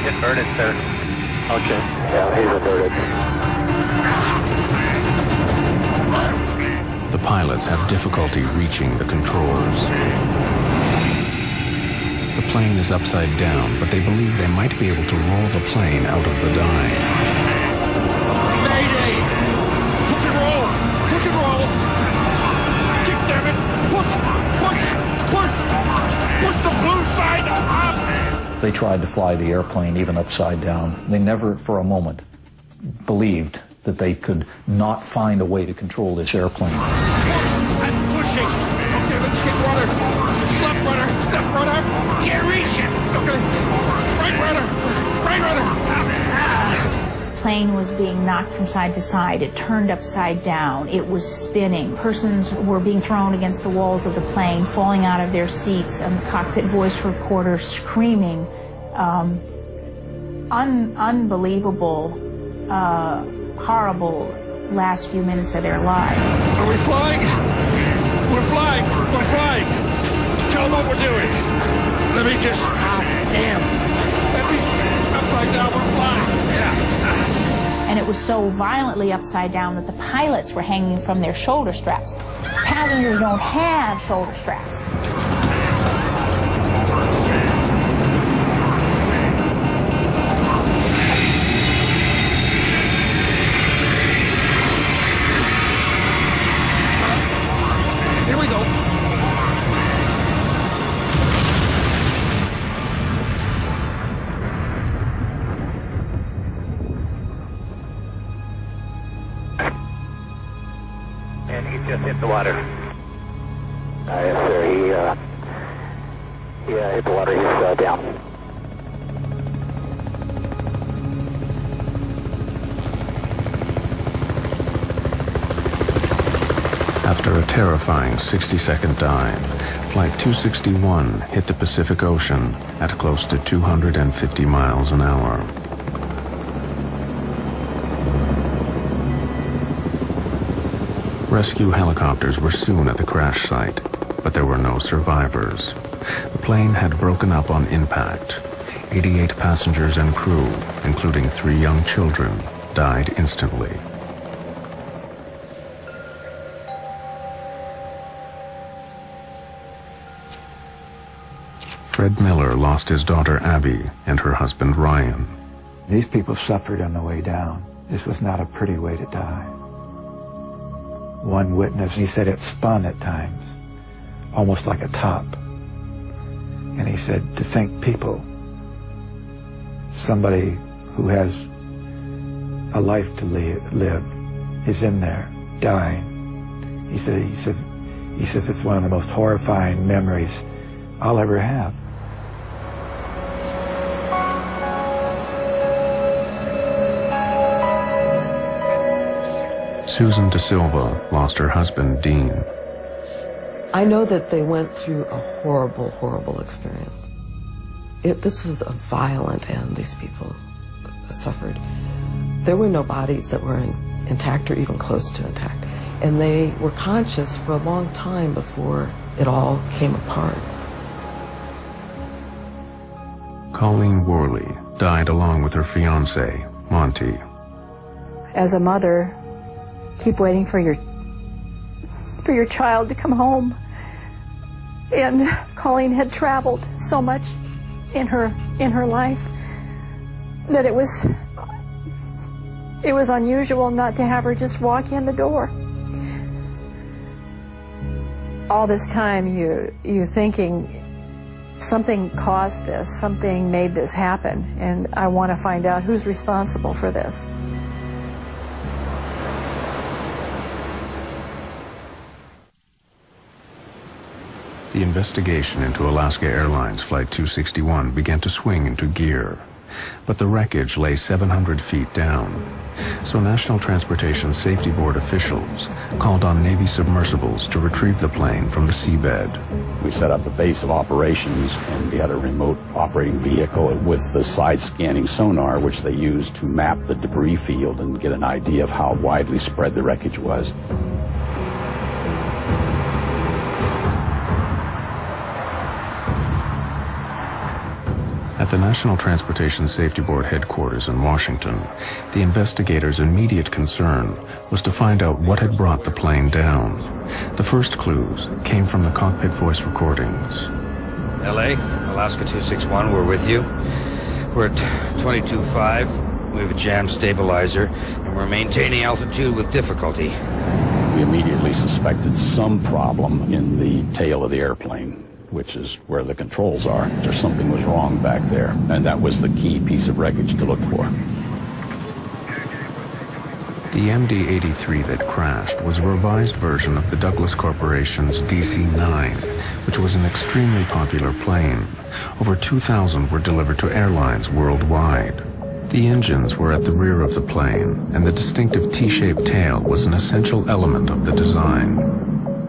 inverted, sir. Okay. Yeah, he's inverted. The pilots have difficulty reaching the controls. The plane is upside down, but they believe they might be able to roll the plane out of the dive. Mayday! Push and roll! Push and roll! Kick, damn it! Push! Push! Push! Push the blue side up! They tried to fly the airplane even upside down. They never for a moment believed that they could not find a way to control this airplane. Push! I'm pushing! Okay, let's kick rudder! Left rudder! Left rudder! Can't reach it! Okay! Right rudder! Right rudder! Plane was being knocked from side to side. It turned upside down. It was spinning. Persons were being thrown against the walls of the plane, falling out of their seats, and the cockpit voice reporter screaming. Unbelievable, horrible last few minutes of their lives. Are we flying? We're flying! We're flying! Tell them what we're doing. Let me just... damn. At least upside down, we're flying. Yeah. And it was so violently upside down that the pilots were hanging from their shoulder straps. Passengers don't have shoulder straps. Here we go. And he just hit the water. Yes, sir. He hit the water. He's down. After a terrifying 60-second dive, Flight 261 hit the Pacific Ocean at close to 250 miles an hour. Rescue helicopters were soon at the crash site, but there were no survivors. The plane had broken up on impact. 88 passengers and crew, including 3 young children, died instantly. Fred Miller lost his daughter Abby and her husband Ryan. These people suffered on the way down. This was not a pretty way to die. One witness, he said it spun at times, almost like a top. And he said, to think people, somebody who has a life to live is in there, dying. He says it's one of the most horrifying memories I'll ever have. Susan De Silva lost her husband, Dean. I know that they went through a horrible, horrible experience. This was a violent end these people suffered. There were no bodies that were intact or even close to intact. And they were conscious for a long time before it all came apart. Colleen Worley died along with her fiancé, Monty. As a mother, keep waiting for your child to come home. And Colleen had traveled so much in her life that it was unusual not to have her just walk in the door. All this time you're thinking something caused this, something made this happen, and I want to find out who's responsible for this. The investigation into Alaska Airlines Flight 261 began to swing into gear, but the wreckage lay 700 feet down. So National Transportation Safety Board officials called on Navy submersibles to retrieve the plane from the seabed. We set up a base of operations, and we had a remote operating vehicle with the side-scanning sonar, which they used to map the debris field and get an idea of how widely spread the wreckage was. At the National Transportation Safety Board headquarters in Washington, the investigators' immediate concern was to find out what had brought the plane down. The first clues came from the cockpit voice recordings. LA, Alaska 261, we're with you. We're at 22.5. We have a jam stabilizer, and we're maintaining altitude with difficulty. We immediately suspected some problem in the tail of the airplane, which is where the controls are. There's something was wrong back there, and that was the key piece of wreckage to look for. The MD-83 that crashed was a revised version of the Douglas Corporation's DC-9, which was an extremely popular plane. Over 2,000 were delivered to airlines worldwide. The engines were at the rear of the plane, and the distinctive T-shaped tail was an essential element of the design.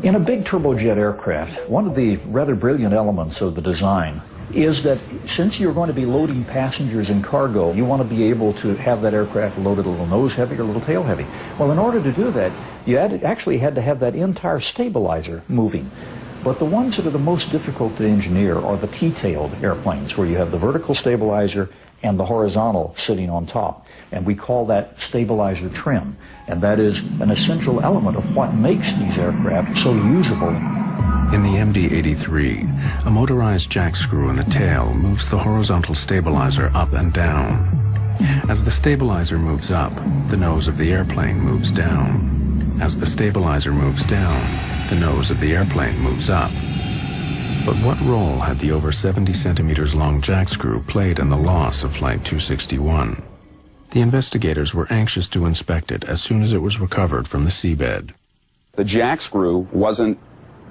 In a big turbojet aircraft, one of the rather brilliant elements of the design is that since you're going to be loading passengers and cargo, you want to be able to have that aircraft loaded a little nose heavy or a little tail heavy. Well, in order to do that, you actually had to have that entire stabilizer moving. But the ones that are the most difficult to engineer are the T-tailed airplanes, where you have the vertical stabilizer and the horizontal sitting on top. And we call that stabilizer trim. And that is an essential element of what makes these aircraft so usable. In the MD-83, a motorized jack screw in the tail moves the horizontal stabilizer up and down. As the stabilizer moves up, the nose of the airplane moves down. As the stabilizer moves down, the nose of the airplane moves up. But what role had the over 70 centimeters long jack screw played in the loss of Flight 261? The investigators were anxious to inspect it as soon as it was recovered from the seabed. The jack screw wasn't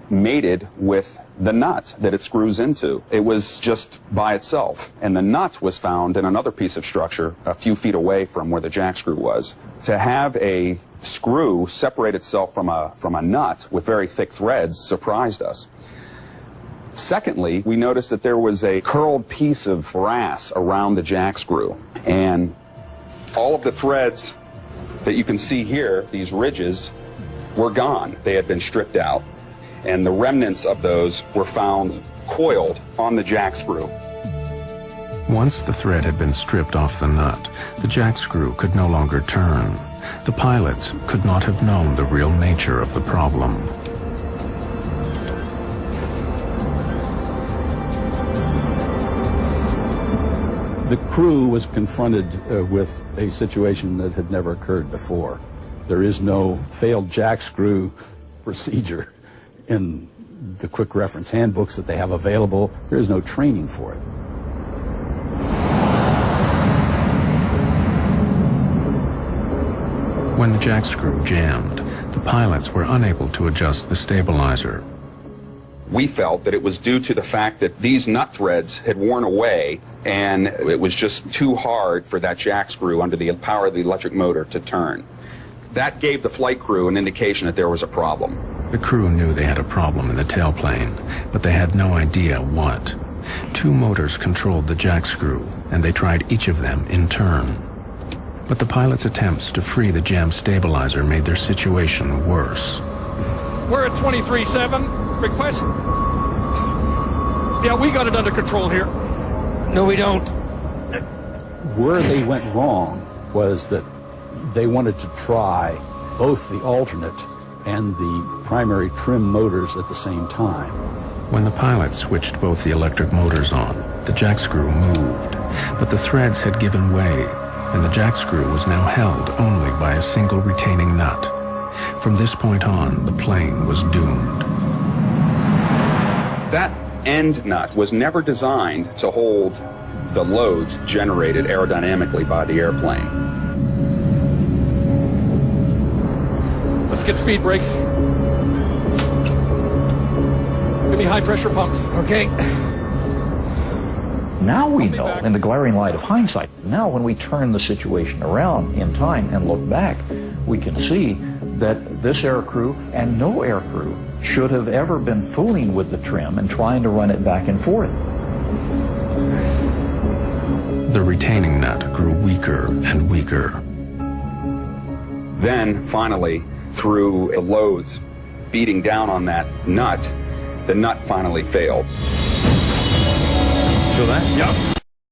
mated with the nut that it screws into. It was just by itself, and the nut was found in another piece of structure a few feet away from where the jack screw was. To have a screw separate itself from a nut with very thick threads surprised us. Secondly, we noticed that there was a curled piece of brass around the jack screw, and all of the threads that you can see here, these ridges, were gone. They had been stripped out, and the remnants of those were found coiled on the jack screw. Once the thread had been stripped off the nut, the jack screw could no longer turn. The pilots could not have known the real nature of the problem. The crew was confronted with a situation that had never occurred before. There is no failed jack screw procedure in the quick reference handbooks that they have available. There is no training for it. When the jack screw jammed, the pilots were unable to adjust the stabilizer. We felt that it was due to the fact that these nut threads had worn away, and it was just too hard for that jack screw under the power of the electric motor to turn. That gave the flight crew an indication that there was a problem. The crew knew they had a problem in the tailplane, but they had no idea what. 2 motors controlled the jack screw, and they tried each of them in turn. But the pilots' attempts to free the jam stabilizer made their situation worse. We're at 23.7. Request. Yeah, we got it under control here. No, we don't. Where they went wrong was that they wanted to try both the alternate and the primary trim motors at the same time. When the pilots switched both the electric motors on, the jack screw moved, but the threads had given way, and the jack screw was now held only by a single retaining nut. From this point on, the plane was doomed. That end nut was never designed to hold the loads generated aerodynamically by the airplane. Let's get speed brakes. Give me high pressure pumps. Okay. Now we know, in the glaring light of hindsight, now when we turn the situation around in time and look back, we can see that this aircrew and no aircrew should have ever been fooling with the trim and trying to run it back and forth. The retaining nut grew weaker and weaker. Then, finally, through the loads beating down on that nut, the nut finally failed. Feel that? Yep.